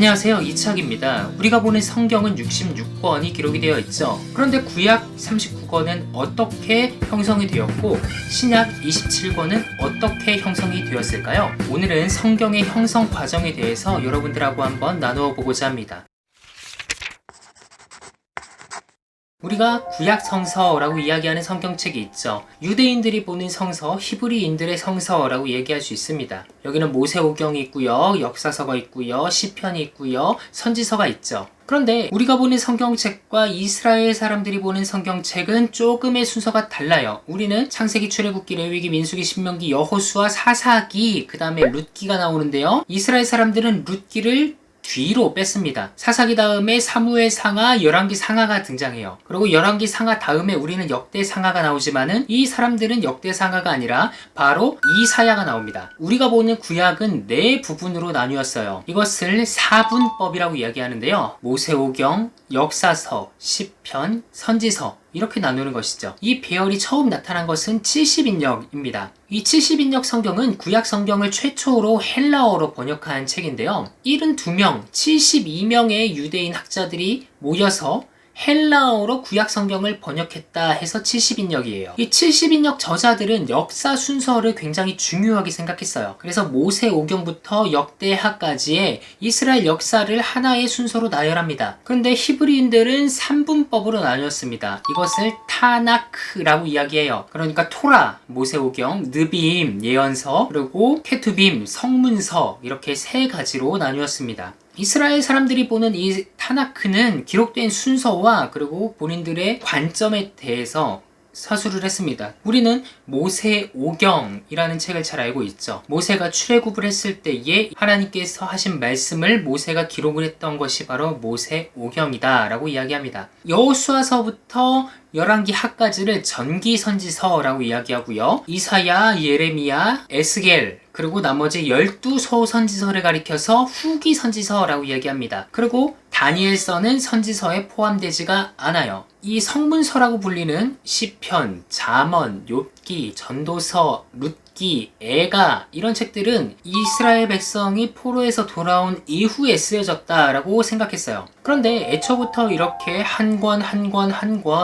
안녕하세요, 이차학입니다. 우리가 보는 성경은 66권이 기록이 되어 있죠. 그런데 구약 39권은 어떻게 형성이 되었고 신약 27권은 어떻게 형성이 되었을까요? 오늘은 성경의 형성 과정에 대해서 여러분들하고 한번 나누어 보고자 합니다. 우리가 구약 성서라고 이야기하는 성경책이 있죠. 유대인들이 보는 성서, 히브리인들의 성서라고 얘기할 수 있습니다. 여기는 모세오경이 있고요, 역사서가 있고요, 시편이 있고요, 선지서가 있죠. 그런데 우리가 보는 성경책과 이스라엘 사람들이 보는 성경책은 조금의 순서가 달라요. 우리는 창세기, 출애굽기, 레위기, 민수기, 신명기, 여호수아, 사사기, 그 다음에 룻기가 나오는데요. 이스라엘 사람들은 룻기를 뒤로 뺐습니다. 사사기 다음에 사무엘 상하, 열왕기 상하가 등장해요. 그리고 열왕기 상하 다음에 우리는 역대 상하가 나오지만은 이 사람들은 역대 상하가 아니라 바로 이사야가 나옵니다. 우리가 보는 구약은 네 부분으로 나뉘었어요. 이것을 사분법이라고 이야기하는데요. 모세오경, 역사서, 시편, 선지서 이렇게 나누는 것이죠. 이 배열이 처음 나타난 것은 70인역입니다. 이 70인역 성경은 구약 성경을 최초로 헬라어로 번역한 책인데요. 72명, 72명의 유대인 학자들이 모여서 헬라어로 구약 성경을 번역했다 해서 70인역이에요. 이 70인역 저자들은 역사 순서를 굉장히 중요하게 생각했어요. 그래서 모세오경부터 역대하까지의 이스라엘 역사를 하나의 순서로 나열합니다. 그런데 히브리인들은 3분법으로 나뉘었습니다. 이것을 타나크라고 이야기해요. 그러니까 토라, 모세오경, 느비임, 예언서, 그리고 케투빔, 성문서 이렇게 세 가지로 나뉘었습니다. 이스라엘 사람들이 보는 이 타나크는 기록된 순서와 그리고 본인들의 관점에 대해서 서술을 했습니다. 우리는 모세오경이라는 책을 잘 알고 있죠. 모세가 출애굽을 했을 때에 하나님께서 하신 말씀을 모세가 기록을 했던 것이 바로 모세오경이다 라고 이야기합니다. 여호수아서부터 열왕기 하까지를 전기선지서라고 이야기하고요. 이사야, 예레미야, 에스겔 그리고 나머지 12소 선지서를 가리켜서 후기선지서라고 이야기합니다. 그리고 다니엘서는 선지서에 포함되지가 않아요. 이 성문서라고 불리는 시편, 잠언, 욥기, 전도서, 룻기, 애가 이런 책들은 이스라엘 백성이 포로에서 돌아온 이후에 쓰여졌다라고 생각했어요. 그런데 애초부터 이렇게 한 권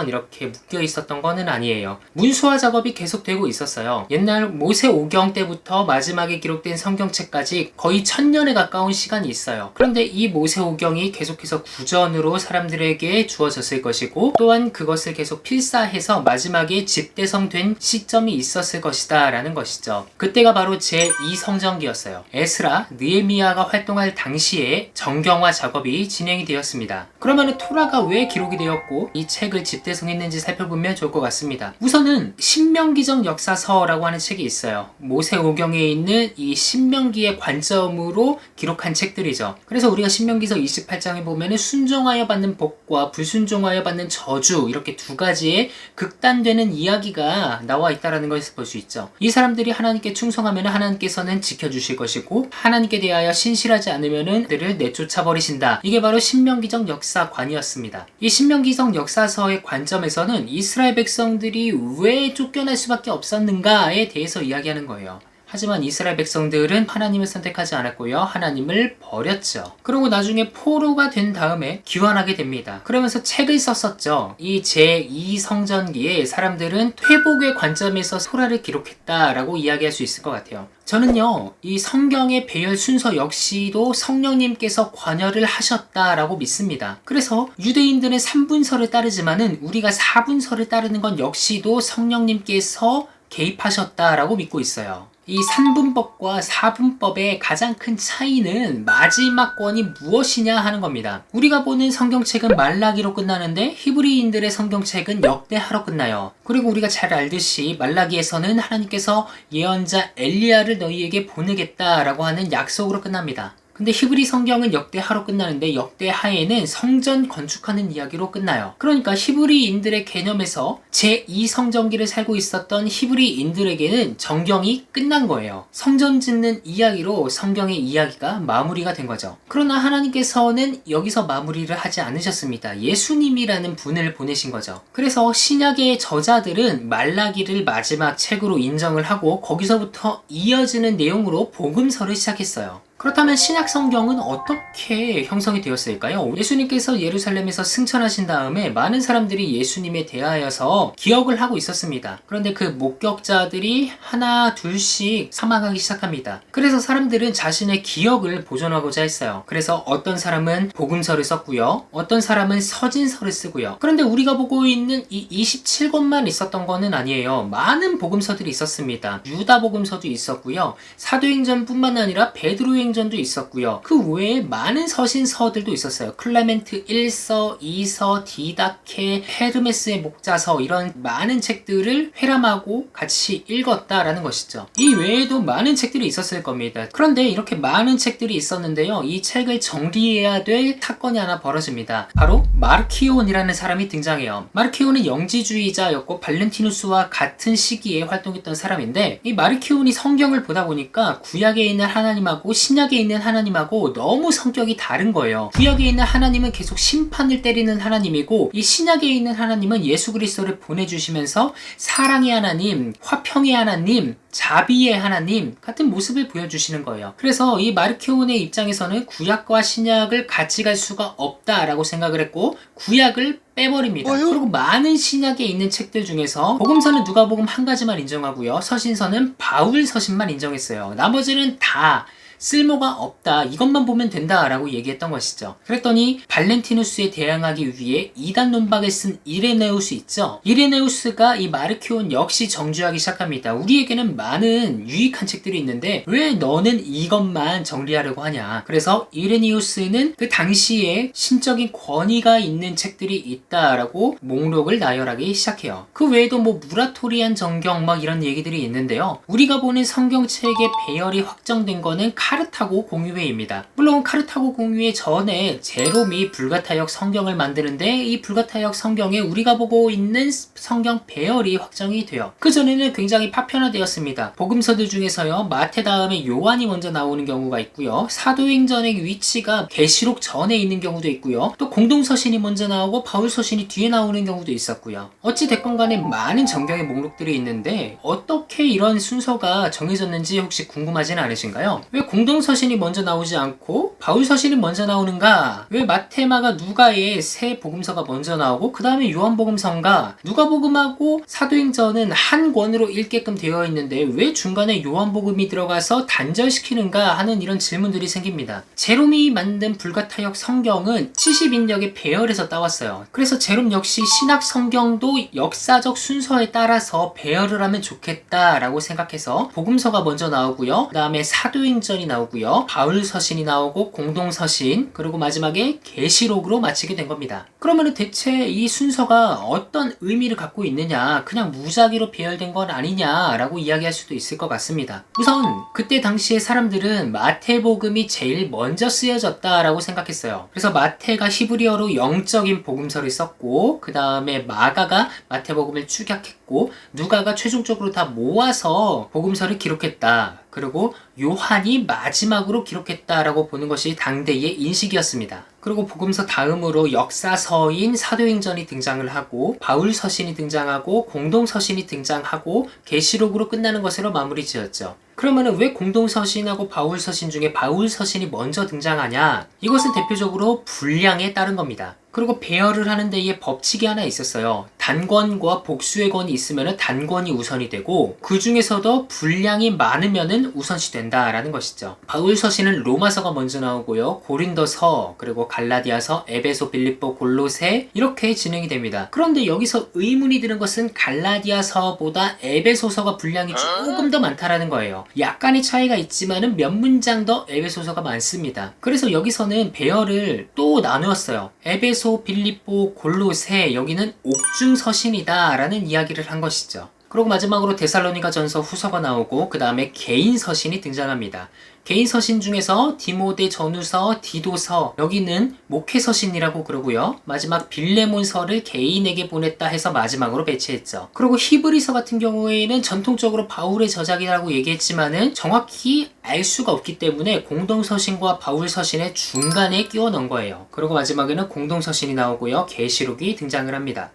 이렇게 묶여 있었던 거는 아니에요. 문수화 작업이 계속되고 있었어요. 옛날 모세오경 때부터 마지막에 기록된 성경책까지 거의 1000년에 가까운 시간이 있어요. 그런데 이 모세오경이 계속해서 구전으로 사람들에게 주어졌을 것이고 또한 그것을 계속 필사해서 마지막에 집대성된 시점이 있었을 것이다 라는 것이죠. 그때가 바로 제2성전기였어요. 에스라, 느헤미야가 활동할 당시에 정경화 작업이 진행이 되었습니다. 그러면 토라가 왜 기록이 되었고 이 책을 집대성했는지 살펴보면 좋을 것 같습니다. 우선은 신명기적 역사서라고 하는 책이 있어요. 모세오경에 있는 이 신명기의 관점으로 기록한 책들이죠. 그래서 우리가 신명기서 28장에 보면은 순종하여 받는 복과 불순종하여 받는 저주 이렇게 두 가지의 극단되는 이야기가 나와 있다는 것을 볼 수 있죠. 이 사람들이 하나님께 충성하면 하나님께서는 지켜주실 것이고 하나님께 대하여 신실하지 않으면 그들을 내쫓아 버리신다. 이게 바로 신명기적 역사관이었습니다. 이 신명기적 역사서의 관점에서는 이스라엘 백성들이 왜 쫓겨날 수밖에 없었는가에 대해서 이야기하는 거예요. 하지만 이스라엘 백성들은 하나님을 선택하지 않았고요. 하나님을 버렸죠. 그리고 나중에 포로가 된 다음에 귀환하게 됩니다. 그러면서 책을 썼었죠. 이 제2성전기에 사람들은 회복의 관점에서 토라를 기록했다라고 이야기할 수 있을 것 같아요. 저는요, 이 성경의 배열 순서 역시도 성령님께서 관여를 하셨다라고 믿습니다. 그래서 유대인들은 3분서를 따르지만은 우리가 4분서를 따르는 건 역시도 성령님께서 개입하셨다라고 믿고 있어요. 이 3분법과 4분법의 가장 큰 차이는 마지막 권이 무엇이냐 하는 겁니다. 우리가 보는 성경책은 말라기로 끝나는데 히브리인들의 성경책은 역대하로 끝나요. 그리고 우리가 잘 알듯이 말라기에서는 하나님께서 예언자 엘리야를 너희에게 보내겠다라고 하는 약속으로 끝납니다. 근데 히브리 성경은 역대하로 끝나는데 역대하에는 성전 건축하는 이야기로 끝나요. 그러니까 히브리인들의 개념에서 제2성전기를 살고 있었던 히브리인들에게는 정경이 끝난 거예요. 성전 짓는 이야기로 성경의 이야기가 마무리가 된 거죠. 그러나 하나님께서는 여기서 마무리를 하지 않으셨습니다. 예수님이라는 분을 보내신 거죠. 그래서 신약의 저자들은 말라기를 마지막 책으로 인정을 하고 거기서부터 이어지는 내용으로 복음서를 시작했어요. 그렇다면 신약 성경은 어떻게 형성이 되었을까요? 예수님께서 예루살렘에서 승천하신 다음에 많은 사람들이 예수님에 대하여서 기억을 하고 있었습니다. 그런데 그 목격자들이 하나 둘씩 사망하기 시작합니다. 그래서 사람들은 자신의 기억을 보존하고자 했어요. 그래서 어떤 사람은 복음서를 썼고요, 어떤 사람은 서진서를 쓰고요. 그런데 우리가 보고 있는 이 27권만 있었던 거는 아니에요. 많은 복음서들이 있었습니다. 유다 복음서도 있었고요, 사도행전뿐만 아니라 베드로행전도 있었고요. 그 외에 많은 서신서들도 있었어요. 클레멘트 1서, 2서, 디다케, 헤르메스의 목자서, 이런 많은 책들을 회람하고 같이 읽었다라는 것이죠. 이 외에도 많은 책들이 있었을 겁니다. 그런데 이렇게 많은 책들이 있었는데요, 이 책을 정리해야 될 사건이 하나 벌어집니다. 바로 마르키온이라는 사람이 등장해요. 마르키온은 영지주의자였고 발렌티누스와 같은 시기에 활동했던 사람인데, 이 마르키온이 성경을 보다 보니까 구약에 있는 하나님하고 신약에 있는 하나님하고 너무 성격이 다른 거예요. 구약에 있는 하나님은 계속 심판을 때리는 하나님이고, 이 신약에 있는 하나님은 예수 그리스도를 보내주시면서 사랑의 하나님, 화평의 하나님, 자비의 하나님 같은 모습을 보여주시는 거예요. 그래서 이 마르키온의 입장에서는 구약과 신약을 같이 갈 수가 없다라고 생각을 했고, 구약을 빼버립니다. 그리고 많은 신약에 있는 책들 중에서 복음서는 누가복음 한 가지만 인정하고요, 서신서는 바울 서신만 인정했어요. 나머지는 다 쓸모가 없다, 이것만 보면 된다 라고 얘기했던 것이죠. 그랬더니 발렌티누스에 대항하기 위해 이단 논박을 쓴 이레네우스 있죠. 이레네우스가 이 마르키온 역시 정죄하기 시작합니다. 우리에게는 많은 유익한 책들이 있는데 왜 너는 이것만 정리하려고 하냐. 그래서 이레네우스는 그 당시에 신적인 권위가 있는 책들이 있다라고 목록을 나열하기 시작해요. 그 외에도 뭐 무라토리안 정경 막 이런 얘기들이 있는데요, 우리가 보는 성경책의 배열이 확정된 거는 카르타고 공유회입니다. 물론 카르타고 공유회 전에 제롬이 불가타역 성경을 만드는데, 이 불가타역 성경에 우리가 보고 있는 성경 배열이 확정이 돼요. 그 전에는 굉장히 파편화되었습니다. 복음서들 중에서요, 마태 다음에 요한이 먼저 나오는 경우가 있고요, 사도행전의 위치가 계시록 전에 있는 경우도 있고요, 또 공동서신이 먼저 나오고 바울서신이 뒤에 나오는 경우도 있었고요. 어찌 됐건 간에 많은 정경의 목록들이 있는데 어떻게 이런 순서가 정해졌는지 혹시 궁금하진 않으신가요? 왜 공동서신이 먼저 나오지 않고 바울서신이 먼저 나오는가? 왜 마테마가 누가의 세 복음서가 먼저 나오고 그 다음에 요한복음서인가? 누가복음하고 사도행전은 한 권으로 읽게끔 되어 있는데 왜 중간에 요한복음이 들어가서 단절시키는가 하는 이런 질문들이 생깁니다. 제롬이 만든 불가타역 성경은 70인역의 배열에서 따왔어요. 그래서 제롬 역시 신약 성경도 역사적 순서에 따라서 배열을 하면 좋겠다라고 생각해서 복음서가 먼저 나오고요, 그 다음에 사도행전이 나오고요, 바울서신이 나오고 공동서신, 그리고 마지막에 계시록으로 마치게 된 겁니다. 그러면 대체 이 순서가 어떤 의미를 갖고 있느냐, 그냥 무작위로 배열된 건 아니냐라고 이야기할 수도 있을 것 같습니다. 우선 그때 당시에 사람들은 마태복음이 제일 먼저 쓰여졌다라고 생각했어요. 그래서 마태가 히브리어로 영적인 복음서를 썼고, 그 다음에 마가가 마태복음을 축약했고, 누가가 최종적으로 다 모아서 복음서를 기록했다. 그리고 요한이 마지막으로 기록했다라고 보는 것이 당대의 인식이었습니다. 그리고 복음서 다음으로 역사서인 사도행전이 등장을 하고, 바울서신이 등장하고, 공동서신이 등장하고, 계시록으로 끝나는 것으로 마무리 지었죠. 그러면 왜 공동서신하고 바울서신 중에 바울서신이 먼저 등장하냐? 이것은 대표적으로 분량에 따른 겁니다. 그리고 배열을 하는 데에 법칙이 하나 있었어요. 단권과 복수의 권이 있으면 단권이 우선이 되고, 그 중에서도 분량이 많으면 우선시 된다라는 것이죠. 바울서신은 로마서가 먼저 나오고요, 고린도서, 그리고 갈라디아서, 에베소, 빌립보, 골로새 이렇게 진행이 됩니다. 그런데 여기서 의문이 드는 것은 갈라디아서보다 에베소서가 분량이 조금 더 많다라는 거예요. 약간의 차이가 있지만은 몇 문장 더 에베소서가 많습니다. 그래서 여기서는 배열을 또 나누었어요. 에베소, 빌립보, 골로새, 여기는 옥중서신이다 라는 이야기를 한 것이죠. 그리고 마지막으로 데살로니가 전서 후서가 나오고, 그 다음에 개인 서신이 등장합니다. 개인 서신 중에서 디모데 전후서, 디도서, 여기는 목회 서신이라고 그러고요, 마지막 빌레몬서를 개인에게 보냈다 해서 마지막으로 배치했죠. 그리고 히브리서 같은 경우에는 전통적으로 바울의 저작이라고 얘기했지만은 정확히 알 수가 없기 때문에 공동서신과 바울서신의 중간에 끼워 넣은 거예요. 그리고 마지막에는 공동서신이 나오고요, 계시록이 등장을 합니다.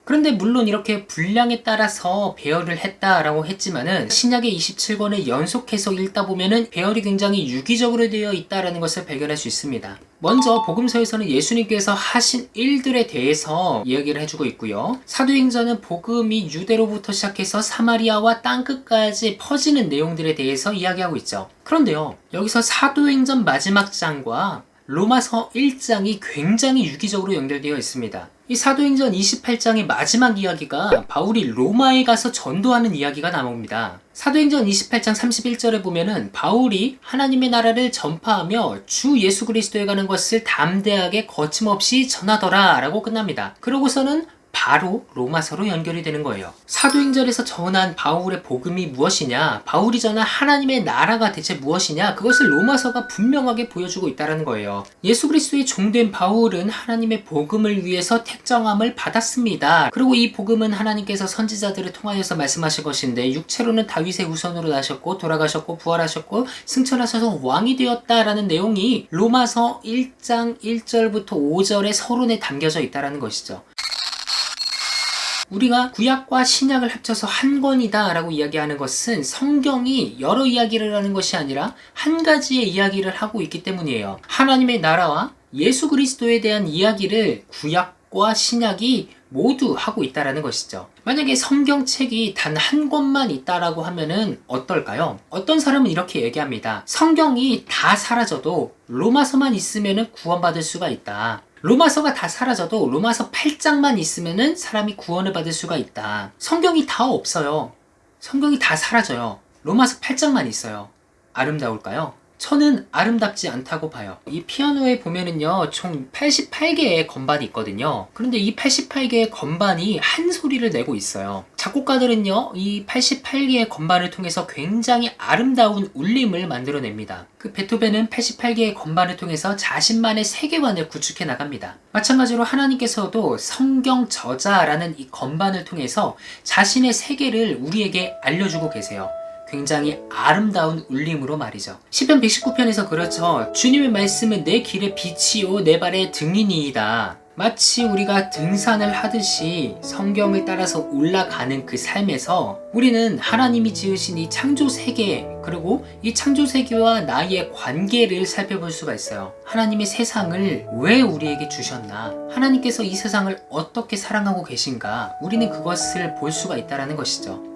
그런데 물론 이렇게 분량에 따라서 배열을 했다라고 했지만은 신약의 27권을 연속해서 읽다 보면은 배열이 굉장히 유기적으로 되어 있다라는 것을 발견할 수 있습니다. 먼저 복음서에서는 예수님께서 하신 일들에 대해서 이야기를 해주고 있고요. 사도행전은 복음이 유대로부터 시작해서 사마리아와 땅끝까지 퍼지는 내용들에 대해서 이야기하고 있죠. 그런데요, 여기서 사도행전 마지막 장과 로마서 1장이 굉장히 유기적으로 연결되어 있습니다. 이 사도행전 28장의 마지막 이야기가 바울이 로마에 가서 전도하는 이야기가 나옵니다. 사도행전 28장 31절에 보면은 바울이 하나님의 나라를 전파하며 주 예수 그리스도에 가는 것을 담대하게 거침없이 전하더라 라고 끝납니다. 그러고서는 바로 로마서로 연결이 되는 거예요. 사도행전에서 전한 바울의 복음이 무엇이냐, 바울이 전한 하나님의 나라가 대체 무엇이냐, 그것을 로마서가 분명하게 보여주고 있다는 거예요. 예수 그리스도의 종된 바울은 하나님의 복음을 위해서 택정함을 받았습니다. 그리고 이 복음은 하나님께서 선지자들을 통하여서 말씀하신 것인데 육체로는 다윗의 후손으로 나셨고 돌아가셨고 부활하셨고 승천하셔서 왕이 되었다라는 내용이 로마서 1장 1절부터 5절의 서론에 담겨져 있다는 것이죠. 우리가 구약과 신약을 합쳐서 한 권이다 라고 이야기하는 것은 성경이 여러 이야기를 하는 것이 아니라 한 가지의 이야기를 하고 있기 때문이에요. 하나님의 나라와 예수 그리스도에 대한 이야기를 구약과 신약이 모두 하고 있다라는 것이죠. 만약에 성경책이 단 한 권만 있다라고 하면은 어떨까요? 어떤 사람은 이렇게 얘기합니다. 성경이 다 사라져도 로마서만 있으면은 구원받을 수가 있다. 로마서가 다 사라져도 로마서 8장만 있으면은 사람이 구원을 받을 수가 있다. 성경이 다 없어요. 성경이 다 사라져요. 로마서 8장만 있어요. 아름다울까요? 저는 아름답지 않다고 봐요. 이 피아노에 보면은요, 총 88개의 건반이 있거든요. 그런데 이 88개의 건반이 한 소리를 내고 있어요. 작곡가들은요, 이 88개의 건반을 통해서 굉장히 아름다운 울림을 만들어냅니다. 그 베토벤은 88개의 건반을 통해서 자신만의 세계관을 구축해 나갑니다. 마찬가지로 하나님께서도 성경 저자라는 이 건반을 통해서 자신의 세계를 우리에게 알려주고 계세요. 굉장히 아름다운 울림으로 말이죠. 시편 119편에서 그렇죠. 주님의 말씀은 내 길의 빛이요 내 발의 등이니이다. 마치 우리가 등산을 하듯이 성경을 따라서 올라가는 그 삶에서 우리는 하나님이 지으신 이 창조 세계, 그리고 이 창조 세계와 나의 관계를 살펴볼 수가 있어요. 하나님의 세상을 왜 우리에게 주셨나? 하나님께서 이 세상을 어떻게 사랑하고 계신가? 우리는 그것을 볼 수가 있다는 것이죠.